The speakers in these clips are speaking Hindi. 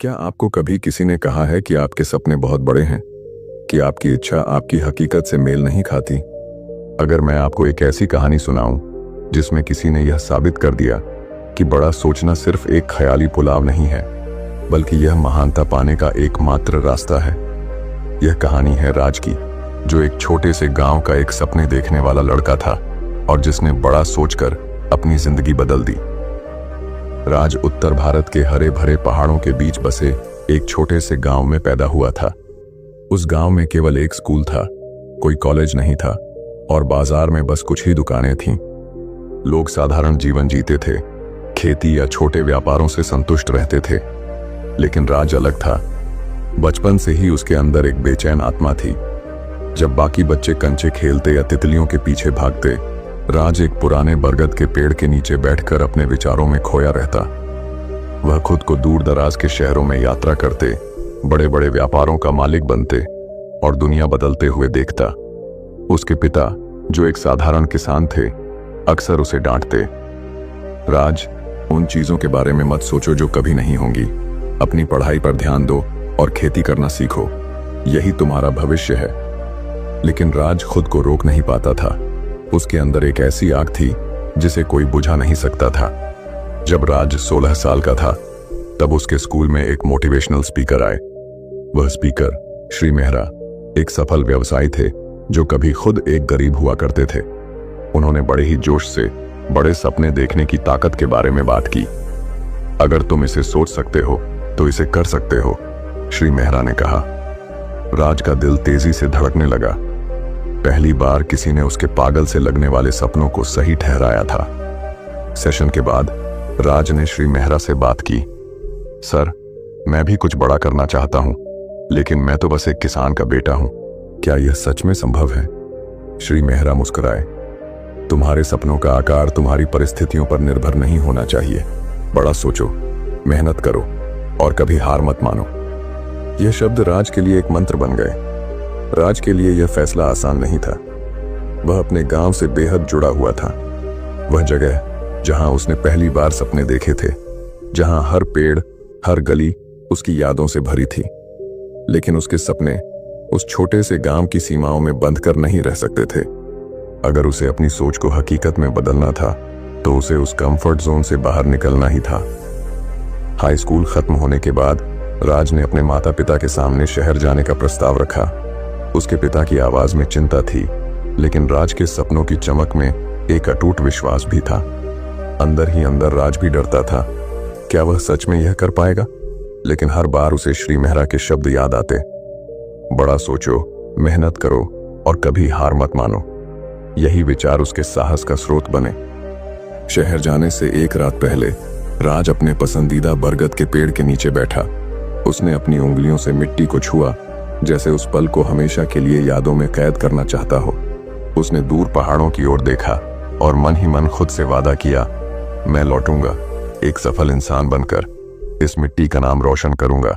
क्या आपको कभी किसी ने कहा है कि आपके सपने बहुत बड़े हैं, कि आपकी इच्छा आपकी हकीकत से मेल नहीं खाती? अगर मैं आपको एक ऐसी कहानी सुनाऊं जिसमें किसी ने यह साबित कर दिया कि बड़ा सोचना सिर्फ एक ख्याली पुलाव नहीं है, बल्कि यह महानता पाने का एकमात्र रास्ता है। यह कहानी है राज की, जो एक छोटे से गांव का एक सपने देखने वाला लड़का था और जिसने बड़ा सोचकर अपनी जिंदगी बदल दी। राज उत्तर भारत के हरे भरे पहाड़ों के बीच बसे एक छोटे से गांव में पैदा हुआ था। उस गांव में केवल एक स्कूल था, कोई कॉलेज नहीं था और बाजार में बस कुछ ही दुकानें थीं। लोग साधारण जीवन जीते थे, खेती या छोटे व्यापारों से संतुष्ट रहते थे। लेकिन राज अलग था। बचपन से ही उसके अंदर एक बेचैन आत्मा थी। जब बाकी बच्चे कंचे खेलते या तितलियों के पीछे भागते, राज एक पुराने बरगद के पेड़ के नीचे बैठकर अपने विचारों में खोया रहता। वह खुद को दूर दराज के शहरों में यात्रा करते, बड़े बड़े व्यापारों का मालिक बनते और दुनिया बदलते हुए देखता। उसके पिता, जो एक साधारण किसान थे, अक्सर उसे डांटते, राज, उन चीजों के बारे में मत सोचो जो कभी नहीं होंगी। अपनी पढ़ाई पर ध्यान दो और खेती करना सीखो, यही तुम्हारा भविष्य है। लेकिन राज खुद को रोक नहीं पाता था। उसके अंदर एक ऐसी आग थी जिसे कोई बुझा नहीं सकता था। जब राज 16 साल का था, तब उसके स्कूल में एक मोटिवेशनल स्पीकर आए। वह स्पीकर श्री मेहरा एक सफल व्यवसायी थे जो कभी खुद एक गरीब हुआ करते थे। उन्होंने बड़े ही जोश से बड़े सपने देखने की ताकत के बारे में बात की। अगर तुम इसे सोच सकते हो तो इसे कर सकते हो, श्री मेहरा ने कहा। राज का दिल तेजी से धड़कने लगा। पहली बार किसी ने उसके पागल से लगने वाले सपनों को सही ठहराया था। सेशन के बाद राज ने श्री मेहरा से बात की, सर, मैं भी कुछ बड़ा करना चाहता हूं, लेकिन मैं तो बस एक किसान का बेटा हूं। क्या यह सच में संभव है? श्री मेहरा मुस्कुराए, तुम्हारे सपनों का आकार तुम्हारी परिस्थितियों पर निर्भर नहीं होना चाहिए। बड़ा सोचो, मेहनत करो और कभी हार मत मानो। यह शब्द राज के लिए एक मंत्र बन गए। राज के लिए यह फैसला आसान नहीं था। वह अपने गांव से बेहद जुड़ा हुआ था। वह जगह जहां उसने पहली बार सपने देखे थे, जहां हर पेड़, हर गली उसकी यादों से भरी थी। लेकिन उसके सपने उस छोटे से गांव की सीमाओं में बंध कर नहीं रह सकते थे। अगर उसे अपनी सोच को हकीकत में बदलना था, तो उसे उस कंफर्ट जोन से बाहर निकलना ही था। हाई स्कूल खत्म होने के बाद राज ने अपने माता पिता के सामने शहर जाने का प्रस्ताव रखा। उसके पिता की आवाज में चिंता थी, लेकिन राज के सपनों की चमक में एक अटूट विश्वास भी था। अंदर ही अंदर राज भी डरता था, क्या वह सच में यह कर पाएगा? लेकिन हर बार उसे श्री मेहरा के शब्द याद आते, बड़ा सोचो, मेहनत करो और कभी हार मत मानो। यही विचार उसके साहस का स्रोत बने। शहर जाने से एक रात पहले राज अपने पसंदीदा बरगद के पेड़ के नीचे बैठा। उसने अपनी उंगलियों से मिट्टी को छुआ, जैसे उस पल को हमेशा के लिए यादों में कैद करना चाहता हो। उसने दूर पहाड़ों की ओर देखा और मन ही मन खुद से वादा किया, मैं लौटूंगा एक सफल इंसान बनकर, इस मिट्टी का नाम रोशन करूंगा।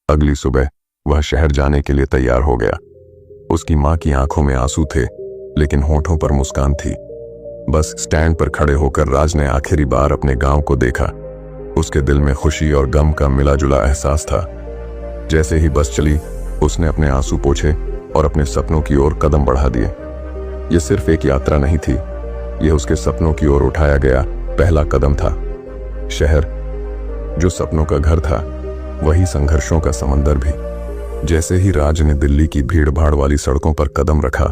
अगली सुबह वह शहर जाने के लिए तैयार हो गया। उसकी मां की आंखों में आंसू थे, लेकिन होठों पर मुस्कान थी। बस स्टैंड पर खड़े होकर राज ने आखिरी बार अपने गांव को देखा। उसके दिल में खुशी और गम का मिला जुला एहसास था। जैसे ही बस चली, उसने अपने आंसू पोंछे और अपने सपनों की ओर कदम बढ़ा दिए। यह सिर्फ एक यात्रा नहीं थी, यह उसके सपनों की ओर उठाया गया पहला कदम था। शहर, जो सपनों का घर था, वही संघर्षों का समंदर भी। जैसे ही राज ने दिल्ली की भीड़ भाड़ वाली सड़कों पर कदम रखा,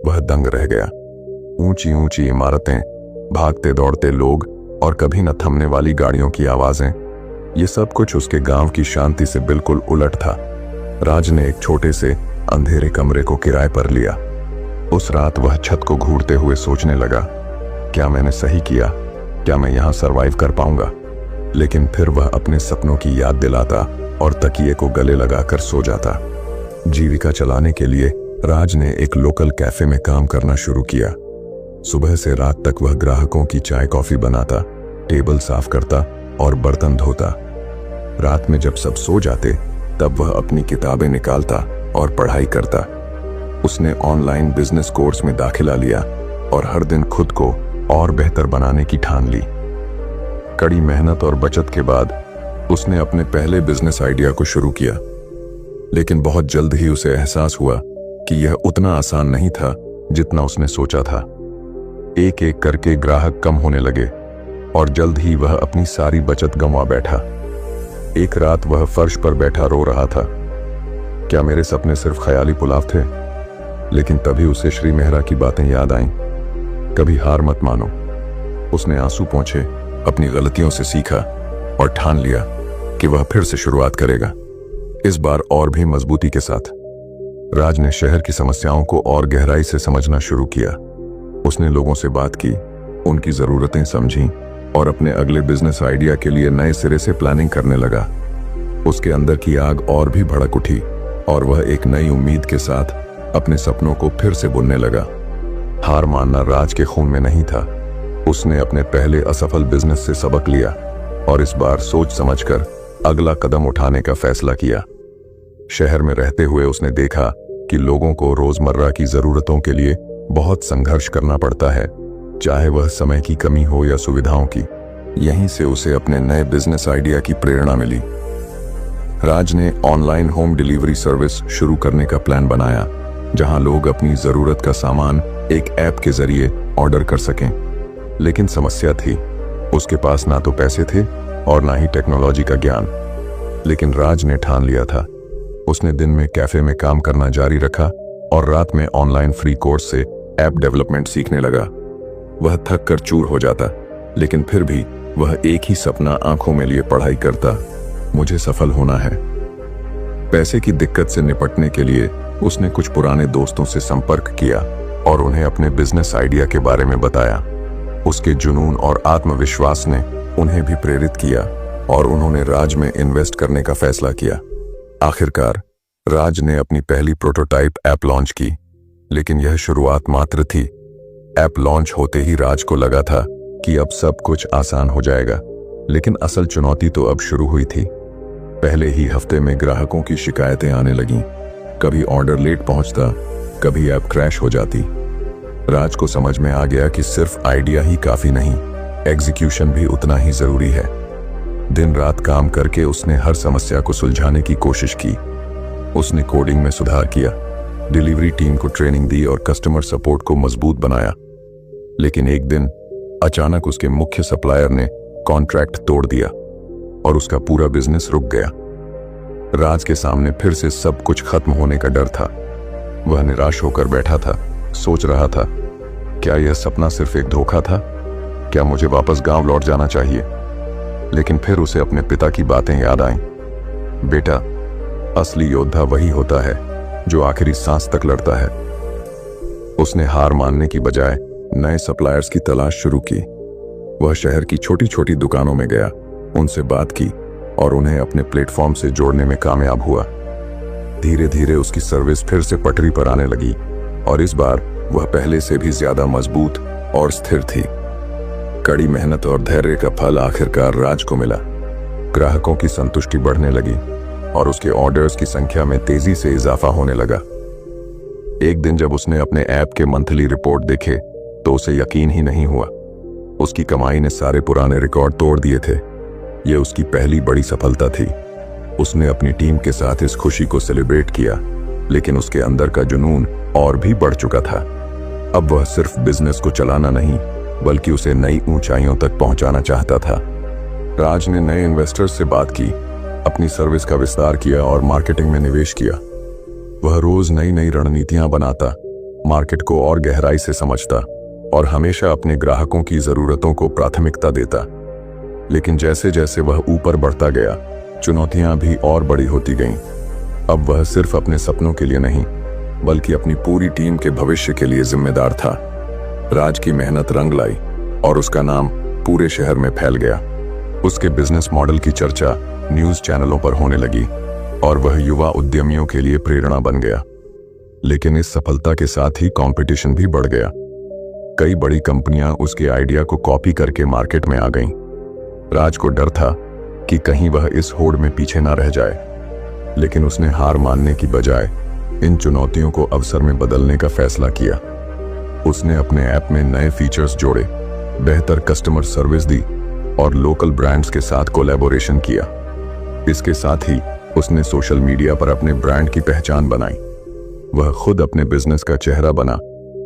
वह दंग रह गया। ऊंची ऊंची इमारतें, भागते दौड़ते लोग और कभी न थमने वाली गाड़ियों की आवाजें, ये सब कुछ उसके गांव की शांति से बिल्कुल उलट था। राज ने एक छोटे से अंधेरे कमरे को किराए पर लिया। उस रात वह छत को घूरते हुए सोचने लगा, क्या मैंने सही किया? क्या मैं यहां सरवाइव कर पाऊंगा? लेकिन फिर वह अपने सपनों की याद दिलाता और तकिए को गले लगाकर सो जाता। जीविका चलाने के लिए राज ने एक लोकल कैफे में काम करना शुरू किया। सुबह से रात तक वह ग्राहकों की चाय कॉफी बनाता, टेबल साफ करता और बर्तन धोता। रात में जब सब सो जाते, तब वह अपनी किताबें निकालता और पढ़ाई करता। उसने ऑनलाइन बिजनेस कोर्स में दाखिला लिया और हर दिन खुद को और बेहतर बनाने की ठान ली। कड़ी मेहनत और बचत के बाद उसने अपने पहले बिजनेस आइडिया को शुरू किया, लेकिन बहुत जल्द ही उसे एहसास हुआ कि यह उतना आसान नहीं था जितना उसने सोचा था। एक एक करके ग्राहक कम होने लगे और जल्द ही वह अपनी सारी बचत गंवा बैठा। एक रात वह फर्श पर बैठा रो रहा था। क्या मेरे सपने सिर्फ ख्याली पुलाव थे? लेकिन तभी उसे श्री मेहरा की बातें याद आईं। कभी हार मत मानो। उसने आंसू पोंछे, अपनी गलतियों से सीखा और ठान लिया कि वह फिर से शुरुआत करेगा, इस बार और भी मजबूती के साथ। राज ने शहर की समस्याओं को और गहराई से समझना शुरू किया। उसने लोगों से बात की, उनकी जरूरतें समझी और अपने अगले बिजनेस आइडिया के लिए नए सिरे से प्लानिंग करने लगा। उसके अंदर की आग और भी भड़क उठी और वह एक नई उम्मीद के साथ अपने सपनों को फिर से बुनने लगा। हार मानना राज के खून में नहीं था। उसने अपने पहले असफल बिजनेस से सबक लिया और इस बार सोच समझकर अगला कदम उठाने का फैसला किया। शहर में रहते हुए उसने देखा कि लोगों को रोजमर्रा की जरूरतों के लिए बहुत संघर्ष करना पड़ता है, चाहे वह समय की कमी हो या सुविधाओं की। यहीं से उसे अपने नए बिजनेस आइडिया की प्रेरणा मिली। राज ने ऑनलाइन होम डिलीवरी सर्विस शुरू करने का प्लान बनाया, जहां लोग अपनी जरूरत का सामान एक ऐप के जरिए ऑर्डर कर सकें। लेकिन समस्या थी, उसके पास ना तो पैसे थे और ना ही टेक्नोलॉजी का ज्ञान। लेकिन राज ने ठान लिया था। उसने दिन में कैफे में काम करना जारी रखा और रात में ऑनलाइन फ्री कोर्स से ऐप डेवलपमेंट सीखने लगा। वह थक कर चूर हो जाता, लेकिन फिर भी वह एक ही सपना आंखों में लिए पढ़ाई करता, मुझे सफल होना है। पैसे की दिक्कत से निपटने के लिए उसने कुछ पुराने दोस्तों से संपर्क किया और उन्हें अपने बिजनेस आइडिया के बारे में बताया। उसके जुनून और आत्मविश्वास ने उन्हें भी प्रेरित किया और उन्होंने राज में इन्वेस्ट करने का फैसला किया। आखिरकार राज ने अपनी पहली प्रोटोटाइप ऐप लॉन्च की, लेकिन यह शुरुआत मात्र थी। ऐप लॉन्च होते ही राज को लगा था कि अब सब कुछ आसान हो जाएगा, लेकिन असल चुनौती तो अब शुरू हुई थी। पहले ही हफ्ते में ग्राहकों की शिकायतें आने लगीं। कभी ऑर्डर लेट पहुंचता, कभी ऐप क्रैश हो जाती। राज को समझ में आ गया कि सिर्फ आइडिया ही काफी नहीं, एग्जीक्यूशन भी उतना ही जरूरी है। दिन रात काम करके उसने हर समस्या को सुलझाने की कोशिश की। उसने कोडिंग में सुधार किया, डिलीवरी टीम को ट्रेनिंग दी और कस्टमर सपोर्ट को मजबूत बनाया। लेकिन एक दिन अचानक उसके मुख्य सप्लायर ने कॉन्ट्रैक्ट तोड़ दिया और उसका पूरा बिजनेस रुक गया। राज के सामने फिर से सब कुछ खत्म होने का डर था। वह निराश होकर बैठा था, सोच रहा था, क्या यह सपना सिर्फ एक धोखा था? क्या मुझे वापस गांव लौट जाना चाहिए? लेकिन फिर उसे अपने पिता की बातें याद आईं। बेटा, असली योद्धा वही होता है जो आखिरी सांस तक लड़ता है। उसने हार मानने की बजाय नए सप्लायर्स की तलाश शुरू की। वह शहर की छोटी छोटी दुकानों में गया, उनसे बात की और उन्हें अपने प्लेटफॉर्म से जोड़ने में कामयाब हुआ। धीरे धीरे उसकी सर्विस फिर से पटरी पर आने लगी और इस बार वह पहले से भी ज्यादा मजबूत और स्थिर थी। कड़ी मेहनत और धैर्य का फल आखिरकार राज को मिला। ग्राहकों की संतुष्टि बढ़ने लगी और उसके ऑर्डर्स की संख्या में तेजी से इजाफा होने लगा। एक दिन जब उसने अपने ऐप के मंथली रिपोर्ट देखे तो उसे यकीन ही नहीं हुआ। उसकी कमाई ने सारे पुराने रिकॉर्ड तोड़ दिए थे। यह उसकी पहली बड़ी सफलता थी। उसने अपनी टीम के साथ इस खुशी को सेलिब्रेट किया, लेकिन उसके अंदर का जुनून और भी बढ़ चुका था। अब वह सिर्फ बिजनेस को चलाना नहीं, बल्कि उसे नई ऊंचाइयों तक पहुंचाना चाहता था। राज ने नए इन्वेस्टर्स से बात की, अपनी सर्विस का विस्तार किया और मार्केटिंग में निवेश किया। वह रोज नई नई रणनीतियां बनाता, मार्केट को और गहराई से समझता और हमेशा अपने ग्राहकों की जरूरतों को प्राथमिकता देता। लेकिन जैसे जैसे वह ऊपर बढ़ता गया, चुनौतियां भी और बड़ी होती गईं। अब वह सिर्फ अपने सपनों के लिए नहीं, बल्कि अपनी पूरी टीम के भविष्य के लिए जिम्मेदार था। राज की मेहनत रंग लाई और उसका नाम पूरे शहर में फैल गया। उसके बिजनेस मॉडल की चर्चा न्यूज चैनलों पर होने लगी और वह युवा उद्यमियों के लिए प्रेरणा बन गया। लेकिन इस सफलता के साथ ही कंपटीशन भी बढ़ गया। कई बड़ी कंपनियां उसके आइडिया को कॉपी करके मार्केट में आ गईं। राज को डर था कि कहीं वह इस होड़ में पीछे ना रह जाए, लेकिन उसने हार मानने की बजाय इन चुनौतियों को अवसर में बदलने का फैसला किया। उसने अपने ऐप में नए फीचर्स जोड़े, बेहतर कस्टमर सर्विस दी और लोकल ब्रांड्स के साथ कोलैबोरेशन किया। इसके साथ ही उसने सोशल मीडिया पर अपने ब्रांड की पहचान बनाई। वह खुद अपने बिजनेस का चेहरा बना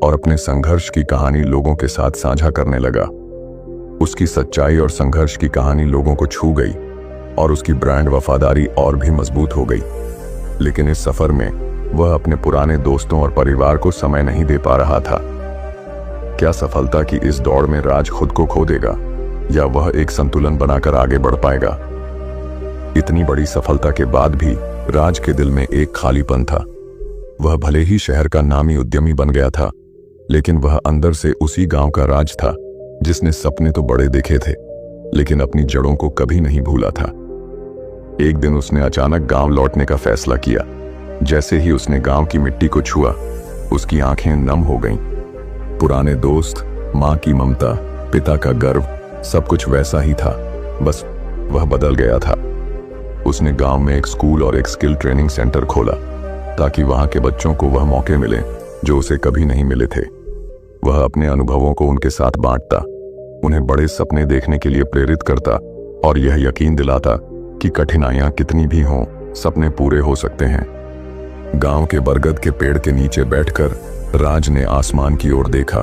और अपने संघर्ष की कहानी लोगों के साथ साझा करने लगा। उसकी सच्चाई और संघर्ष की कहानी लोगों को छू गई और उसकी ब्रांड वफादारी और भी मजबूत हो गई। लेकिन इस सफर में वह अपने पुराने दोस्तों और परिवार को समय नहीं दे पा रहा था। क्या सफलता की इस दौड़ में राज खुद को खो देगा या वह एक संतुलन बनाकर आगे बढ़ पाएगा? इतनी बड़ी सफलता के बाद भी राज के दिल में एक खालीपन था। वह भले ही शहर का नामी उद्यमी बन गया था, लेकिन वह अंदर से उसी गांव का राज था जिसने सपने तो बड़े देखे थे, लेकिन अपनी जड़ों को कभी नहीं भूला था। एक दिन उसने अचानक गांव लौटने का फैसला किया। जैसे ही उसने गांव की मिट्टी को छुआ, उसकी आंखें नम हो गईं। पुराने दोस्त, मां की ममता, पिता का गर्व, सब कुछ वैसा ही था, बस वह बदल गया था। उसने गांव में एक स्कूल और एक स्किल ट्रेनिंग सेंटर खोला ताकि वहां के बच्चों को वह मौके मिले जो उसे कभी नहीं मिले थे। वह अपने अनुभवों को उनके साथ बांटता, उन्हें बड़े सपने देखने के लिए प्रेरित करता और यह यकीन दिलाता कि कठिनाइयां कितनी भी हों, सपने पूरे हो सकते हैं। गांव के बरगद के पेड़ के नीचे बैठकर राज ने आसमान की ओर देखा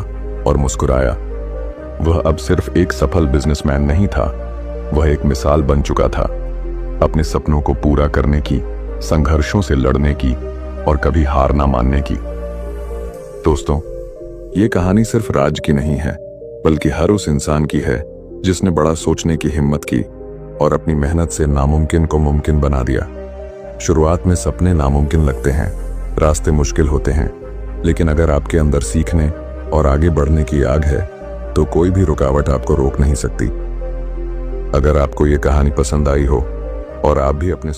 और मुस्कुराया। वह अब सिर्फ एक सफल बिजनेसमैन नहीं था, वह एक मिसाल बन चुका था, अपने सपनों को पूरा करने की, संघर्षों से लड़ने की और कभी हार ना मानने की। दोस्तों, ये कहानी सिर्फ राज की नहीं है, बल्कि हर उस इंसान की है जिसने बड़ा सोचने की हिम्मत की और अपनी मेहनत से नामुमकिन को मुमकिन बना दिया। शुरुआत में सपने नामुमकिन लगते हैं, रास्ते मुश्किल होते हैं, लेकिन अगर आपके अंदर सीखने और आगे बढ़ने की आग है तो कोई भी रुकावट आपको रोक नहीं सकती। अगर आपको ये कहानी पसंद आई हो और आप भी अपने